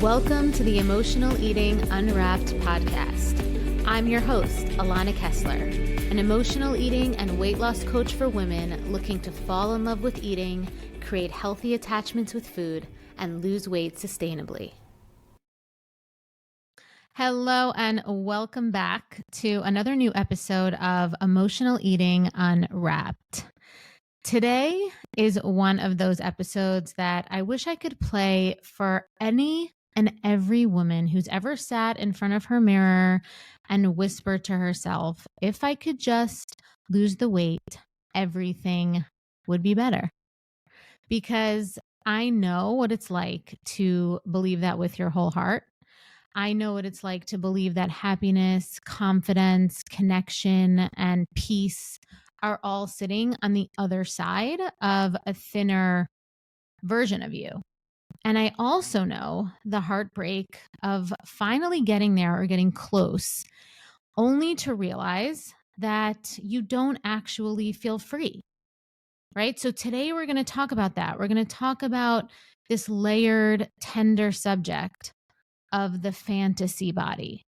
Welcome to the Emotional Eating Unwrapped podcast. I'm your host, Alana Kessler, an emotional eating and weight loss coach for women looking to fall in love with eating, create healthy attachments with food, and lose weight sustainably. Hello and welcome back to another new episode of Emotional Eating Unwrapped. Today is one of those episodes that I wish I could play for any and every woman who's ever sat in front of her mirror and whispered to herself, if I could just lose the weight, everything would be better. Because I know what it's like to believe that with your whole heart. I know what it's like to believe that happiness, confidence, connection, and peace are all sitting on the other side of a thinner version of you. And I also know the heartbreak of finally getting there or getting close, only to realize that you don't actually feel free, right? So today we're going to talk about that. We're going to talk about this layered, tender subject of the fantasy body,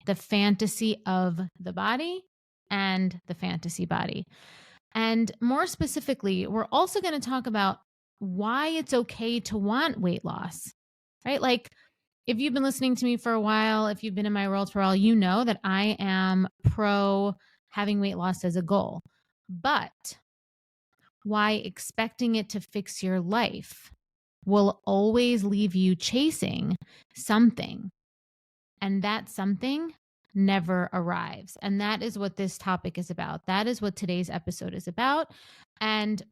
the fantasy of the body and the fantasy body. And more specifically, we're also going to talk about why it's okay to want weight loss, right? Like if you've been listening to me for a while, if you've been in my world for a while, you know that I am pro having weight loss as a goal. But why expecting it to fix your life will always leave you chasing something. And that something never arrives. And that is what this topic is about. That is what today's episode is about. And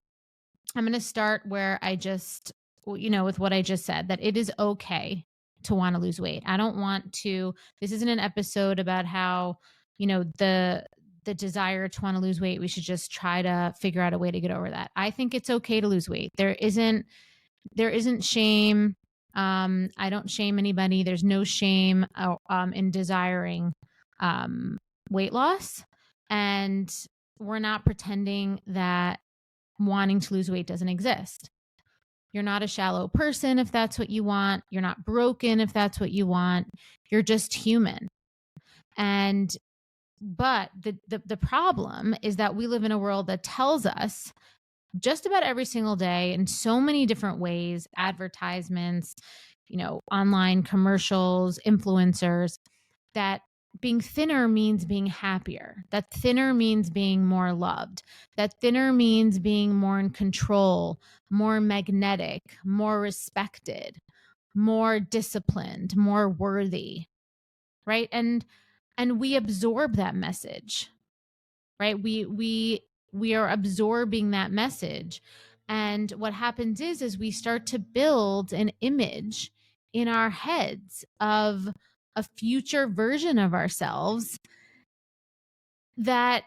I'm going to start where I just, with what I just said, that it is okay to want to lose weight. I don't want to, this isn't an episode about how, the desire to want to lose weight, we should just try to figure out a way to get over that. I think it's okay to lose weight. There isn't shame. I don't shame anybody. There's no shame in desiring weight loss. And we're not pretending that wanting to lose weight doesn't exist. You're not a shallow person if that's what you want. You're not broken if that's what you want. You're just human. But the problem is that we live in a world that tells us just about every single day in so many different ways, advertisements, online commercials, influencers, that being thinner means being happier, that thinner means being more loved, that thinner means being more in control, more magnetic, more respected, more disciplined, more worthy, right? And we absorb that message, right? We are absorbing that message. And what happens is we start to build an image in our heads of a future version of ourselves that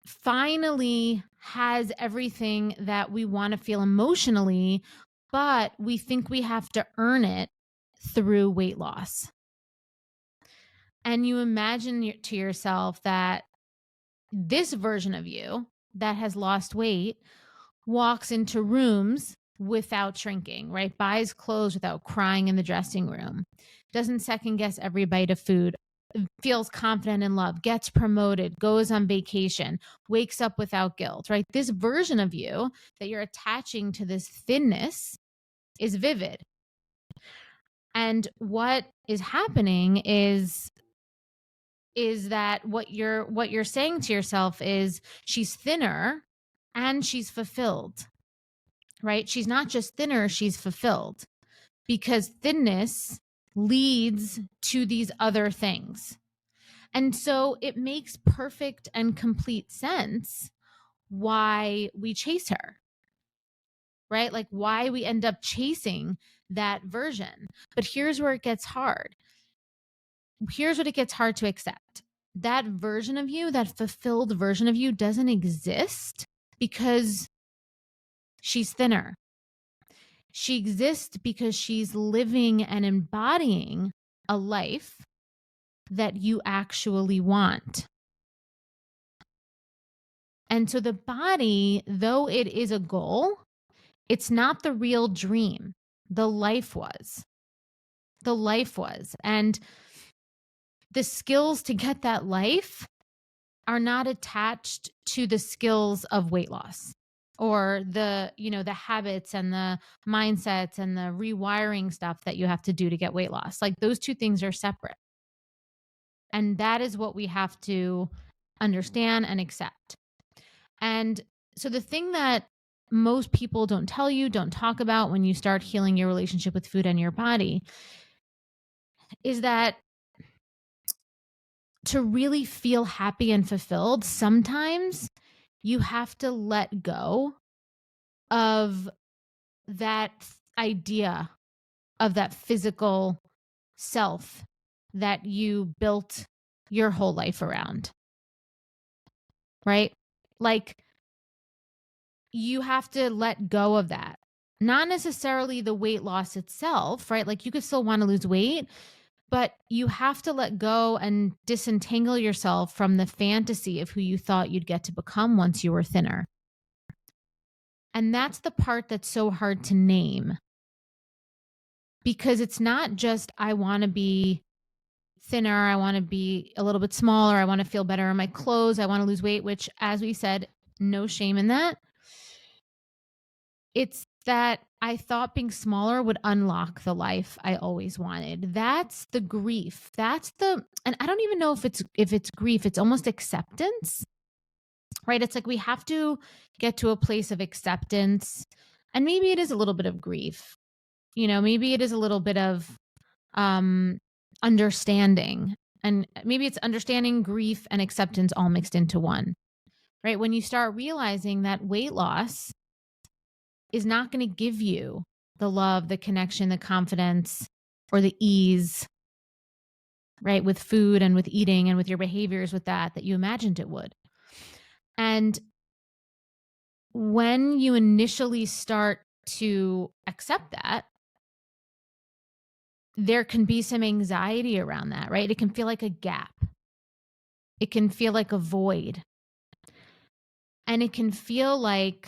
finally has everything that we want to feel emotionally, but we think we have to earn it through weight loss. And you imagine to yourself that this version of you that has lost weight walks into rooms without shrinking, right? Buys clothes without crying in the dressing room, doesn't second guess every bite of food, feels confident in love, gets promoted, goes on vacation, wakes up without guilt, right? This version of you that you're attaching to this thinness is vivid. And what is happening is that what you're saying to yourself is she's thinner and she's fulfilled, right? She's not just thinner, she's fulfilled, because thinness leads to these other things. And so it makes perfect and complete sense why we chase her, right? Like why we end up chasing that version. But here's where it gets hard. Here's what it gets hard to accept. That version of you, that fulfilled version of you doesn't exist because she's thinner. She exists because she's living and embodying a life that you actually want. And so the body, though it is a goal, it's not the real dream. The life was. the life was. And the skills to get that life are not attached to the skills of weight loss or the habits and the mindsets and the rewiring stuff that you have to do to get weight loss. Like, those two things are separate. And that is what we have to understand and accept. And so the thing that most people don't tell you, don't talk about when you start healing your relationship with food and your body is that to really feel happy and fulfilled, sometimes you have to let go of that idea of that physical self that you built your whole life around, right? Like, you have to let go of that. Not necessarily the weight loss itself, right? Like, you could still want to lose weight, but you have to let go and disentangle yourself from the fantasy of who you thought you'd get to become once you were thinner. And that's the part that's so hard to name, because it's not just, I want to be thinner, I want to be a little bit smaller, I want to feel better in my clothes, I want to lose weight, which, as we said, no shame in that. It's that I thought being smaller would unlock the life I always wanted. That's the grief. And I don't even know if it's grief, it's almost acceptance, right? It's like we have to get to a place of acceptance. And maybe it is a little bit of grief. Maybe it is a little bit of understanding. And maybe it's understanding, grief, and acceptance all mixed into one, right? When you start realizing that weight loss is not going to give you the love, the connection, the confidence, or the ease, right, with food and with eating and with your behaviors with that you imagined it would. And when you initially start to accept that, there can be some anxiety around that, right? It can feel like a gap. It can feel like a void. And it can feel like,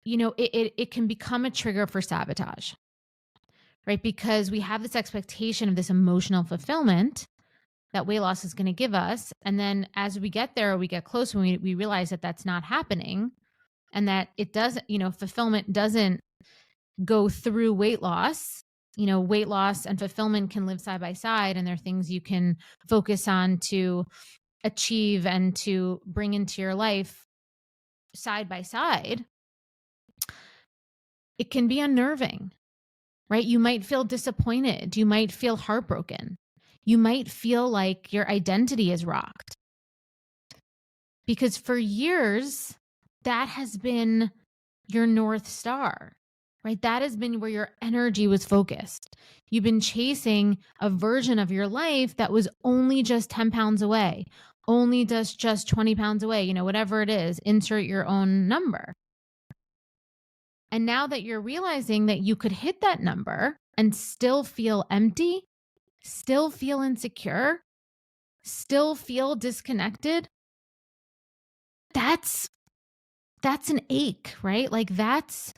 it can become a trigger for sabotage, right? Because we have this expectation of this emotional fulfillment that weight loss is going to give us. And then as we get there, or we get close, when we realize that that's not happening, and that it doesn't, fulfillment doesn't go through weight loss. Weight loss and fulfillment can live side by side, and they're things you can focus on to achieve and to bring into your life side by side. It can be unnerving, right? You might feel disappointed. You might feel heartbroken. You might feel like your identity is rocked. Because for years, that has been your North Star, right? That has been where your energy was focused. You've been chasing a version of your life that was only just 10 pounds away, only just 20 pounds away, whatever it is, insert your own number. And now that you're realizing that you could hit that number and still feel empty, still feel insecure, still feel disconnected, that's an ache, right? Like, that's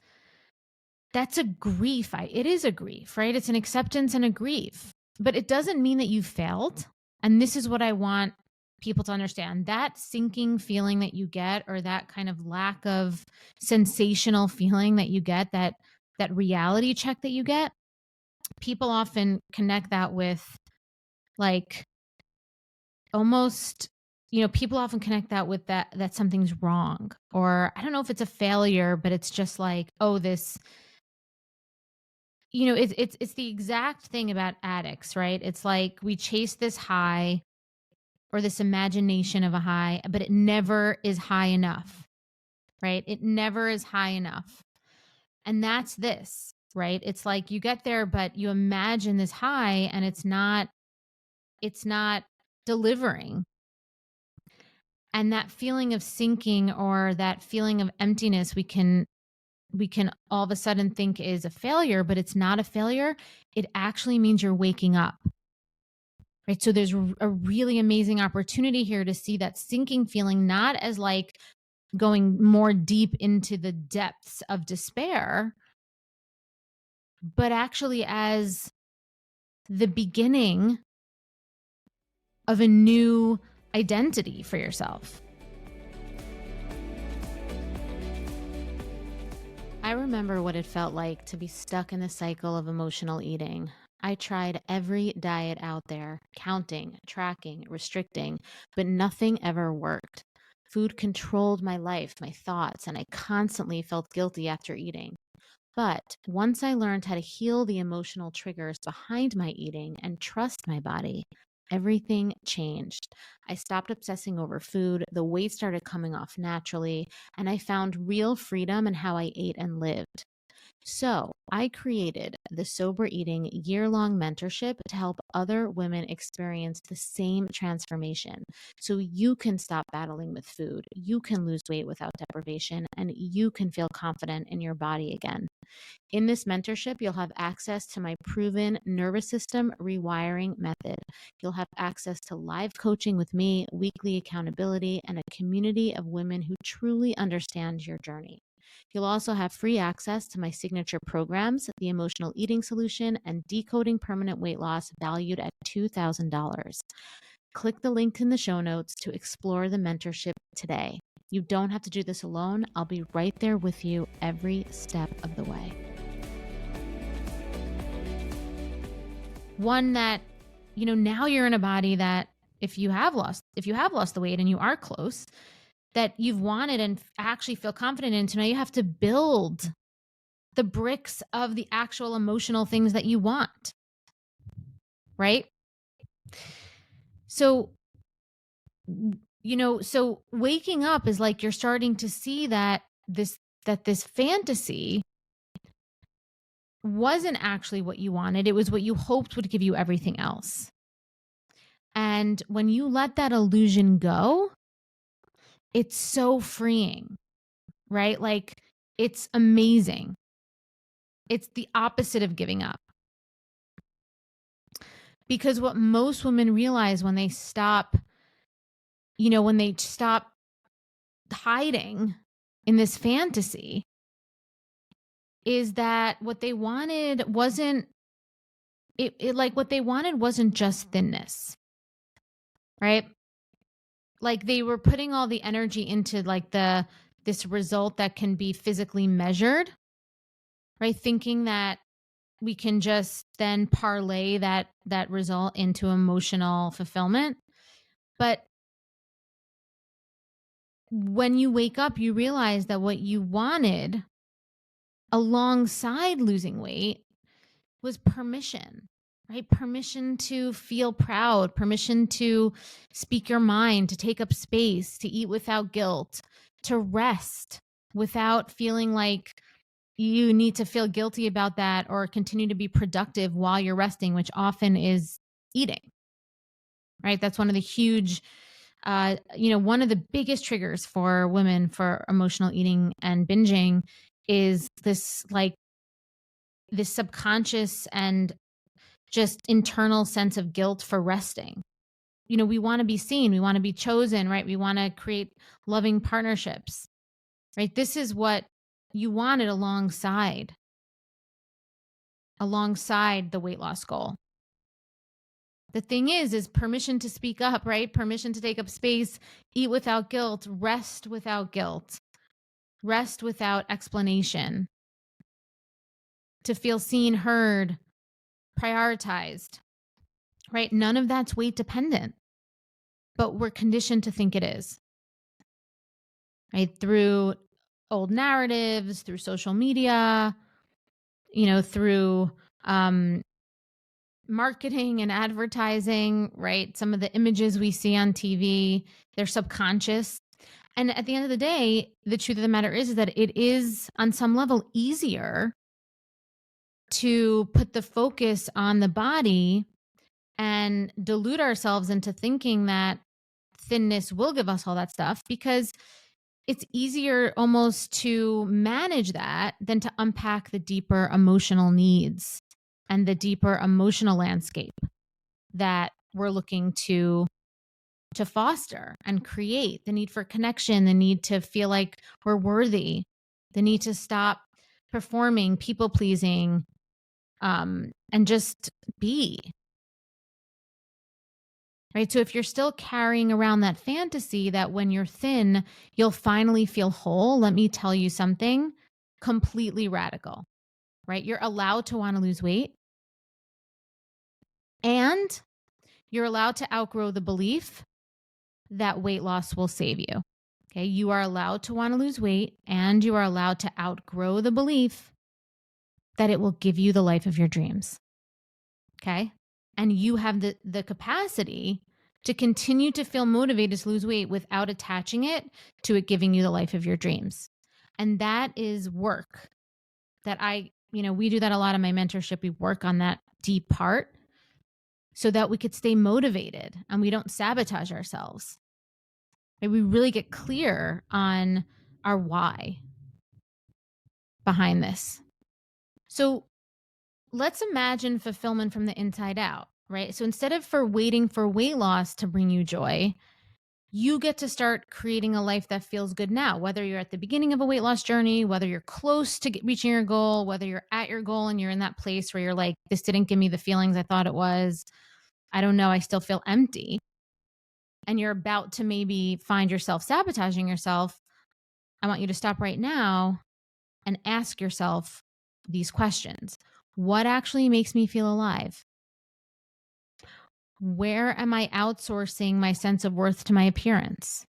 a grief. It is a grief, right? It's an acceptance and a grief, but it doesn't mean that you failed. And this is what I want people to understand. That sinking feeling that you get, or that kind of lack of sensational feeling that you get, that reality check that you get, people often connect that with, like, almost, people often connect that with that something's wrong, or I don't know if it's a failure, but it's just like, oh, this, it's the exact thing about addicts, right? It's like we chase this high, or this imagination of a high, but it never is high enough, right? It never is high enough. And that's this, right? It's like you get there, but you imagine this high, and it's not delivering. And that feeling of sinking, or that feeling of emptiness, we can all of a sudden think is a failure, but it's not a failure. It actually means you're waking up. Right. So there's a really amazing opportunity here to see that sinking feeling not as like going more deep into the depths of despair, but actually as the beginning of a new identity for yourself. I remember what it felt like to be stuck in the cycle of emotional eating. I tried every diet out there, counting, tracking, restricting, but nothing ever worked. Food controlled my life, my thoughts, and I constantly felt guilty after eating. But once I learned how to heal the emotional triggers behind my eating and trust my body, everything changed. I stopped obsessing over food, the weight started coming off naturally, and I found real freedom in how I ate and lived. So, I created the Sober Eating year-long mentorship to help other women experience the same transformation. So you can stop battling with food, you can lose weight without deprivation, and you can feel confident in your body again. In this mentorship, you'll have access to my proven nervous system rewiring method. You'll have access to live coaching with me, weekly accountability, and a community of women who truly understand your journey. You'll also have free access to my signature programs, the Emotional Eating Solution and Decoding Permanent Weight Loss, valued at $2,000. Click the link in the show notes to explore the mentorship today. You don't have to do this alone. I'll be right there with you every step of the way. One that, now you're in a body that if you have lost the weight and you are close, that you've wanted and actually feel confident in, so now you have to build the bricks of the actual emotional things that you want, right? So, so waking up is like you're starting to see that this fantasy wasn't actually what you wanted. It was what you hoped would give you everything else. And when you let that illusion go, it's so freeing, right? Like, it's amazing. It's the opposite of giving up. Because what most women realize when they stop, hiding in this fantasy, is that what they wanted wasn't just thinness, right? Like, they were putting all the energy into like this result that can be physically measured, right? Thinking that we can just then parlay that result into emotional fulfillment. But when you wake up, you realize that what you wanted alongside losing weight was permission, right? Permission to feel proud, permission to speak your mind, to take up space, to eat without guilt, to rest without feeling like you need to feel guilty about that or continue to be productive while you're resting, which often is eating, right? That's one of the huge, one of the biggest triggers for women for emotional eating and binging is this subconscious and just internal sense of guilt for resting. We want to be seen, we want to be chosen, right? We want to create loving partnerships, right? This is what you wanted alongside the weight loss goal. The thing is permission to speak up, right? Permission to take up space, eat without guilt, rest without explanation, to feel seen, heard, prioritized, right? None of that's weight dependent, but we're conditioned to think it is, right? Through old narratives, through social media, through marketing and advertising, right? Some of the images we see on TV, they're subconscious. And at the end of the day, the truth of the matter is that it is on some level easier to put the focus on the body and delude ourselves into thinking that thinness will give us all that stuff, because it's easier almost to manage that than to unpack the deeper emotional needs and the deeper emotional landscape that we're looking to foster and create. The need for connection, the need to feel like we're worthy, the need to stop performing, people pleasing, and just be. Right? So if you're still carrying around that fantasy that when you're thin, you'll finally feel whole, let me tell you something completely radical, right? You're allowed to want to lose weight, and you're allowed to outgrow the belief that weight loss will save you. Okay. You are allowed to want to lose weight, and you are allowed to outgrow the belief that it will give you the life of your dreams. Okay. And you have the capacity to continue to feel motivated to lose weight without attaching it to it giving you the life of your dreams. And that is work that we do that a lot in my mentorship. We work on that deep part so that we could stay motivated and we don't sabotage ourselves. And we really get clear on our why behind this. So let's imagine fulfillment from the inside out, right? So instead of waiting for weight loss to bring you joy, you get to start creating a life that feels good now, whether you're at the beginning of a weight loss journey, whether you're close to reaching your goal, whether you're at your goal and you're in that place where you're like, this didn't give me the feelings I thought it was. I don't know. I still feel empty. And you're about to maybe find yourself sabotaging yourself. I want you to stop right now and ask yourself these questions. What actually makes me feel alive? Where am I outsourcing my sense of worth to my appearance?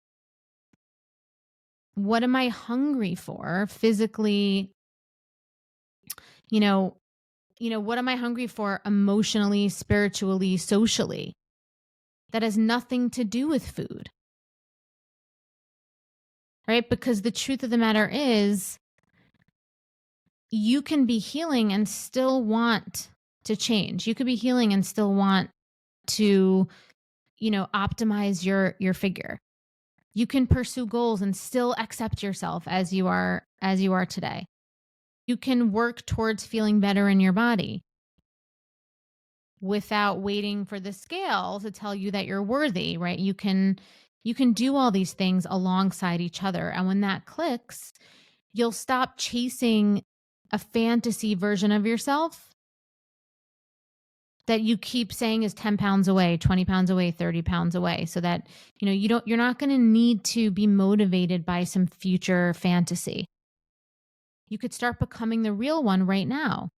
What am I hungry for physically? What am I hungry for emotionally, spiritually, socially? That has nothing to do with food. Right? Because the truth of the matter is, you can be healing and still want to change. You could be healing and still want to, optimize your figure. You can pursue goals and still accept yourself as you are today. You can work towards feeling better in your body without waiting for the scale to tell you that you're worthy, right? You can do all these things alongside each other. And when that clicks, you'll stop chasing a fantasy version of yourself that you keep saying is 10 pounds away, 20 pounds away, 30 pounds away, so that, you're not going to need to be motivated by some future fantasy. You could start becoming the real one right now.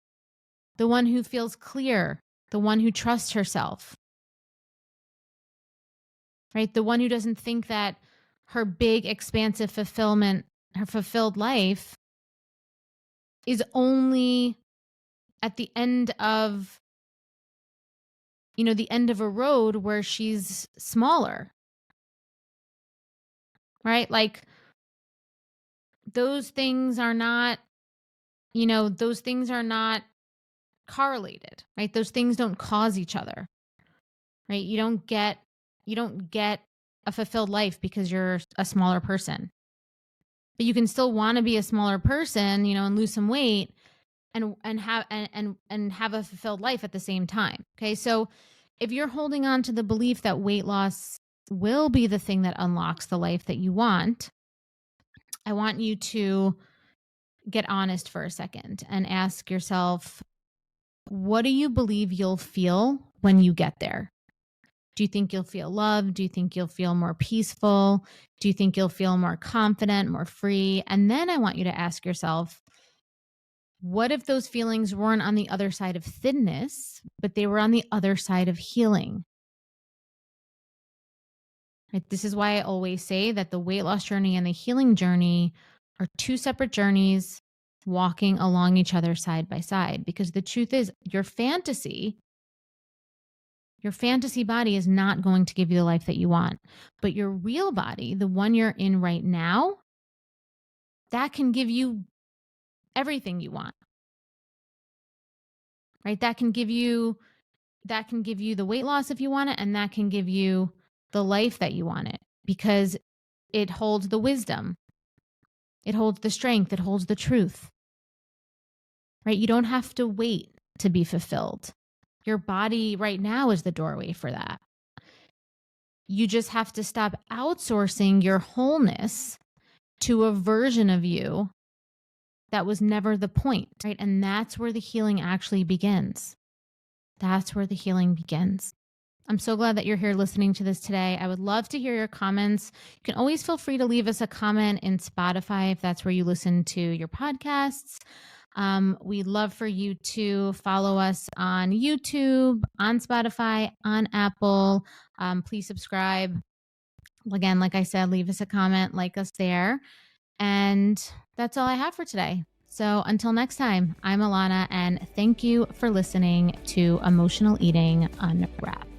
The one who feels clear, the one who trusts herself, right? The one who doesn't think that her big, expansive fulfillment, her fulfilled life is only at the end of the end of a road where she's smaller, right? Like those things are not correlated, right? Those things don't cause each other, right? You don't get a fulfilled life because you're a smaller person, but you can still want to be a smaller person, and lose some weight and have a fulfilled life at the same time. Okay. So if you're holding on to the belief that weight loss will be the thing that unlocks the life that you want, I want you to get honest for a second and ask yourself, what do you believe you'll feel when you get there? Do you think you'll feel loved? Do you think you'll feel more peaceful? Do you think you'll feel more confident, more free? And then I want you to ask yourself, what if those feelings weren't on the other side of thinness, but they were on the other side of healing? Right? This is why I always say that the weight loss journey and the healing journey are two separate journeys walking along each other side by side. Because the truth is, your fantasy body is not going to give you the life that you want. But your real body, the one you're in right now, that can give you everything you want. Right? That can give you the weight loss if you want it, and that can give you the life that you want it, because it holds the wisdom. It holds the strength. It holds the truth. Right? You don't have to wait to be fulfilled. Your body right now is the doorway for that. You just have to stop outsourcing your wholeness to a version of you That was never the point, right? And that's where the healing actually begins. That's where the healing begins. I'm so glad that you're here listening to this today. I would love to hear your comments. You can always feel free to leave us a comment in Spotify if that's where you listen to your podcasts. We'd love for you to follow us on YouTube, on Spotify, on Apple. Please subscribe. Again, like I said, leave us a comment, like us there. And that's all I have for today. So until next time, I'm Alana, and thank you for listening to Emotional Eating Unwrapped.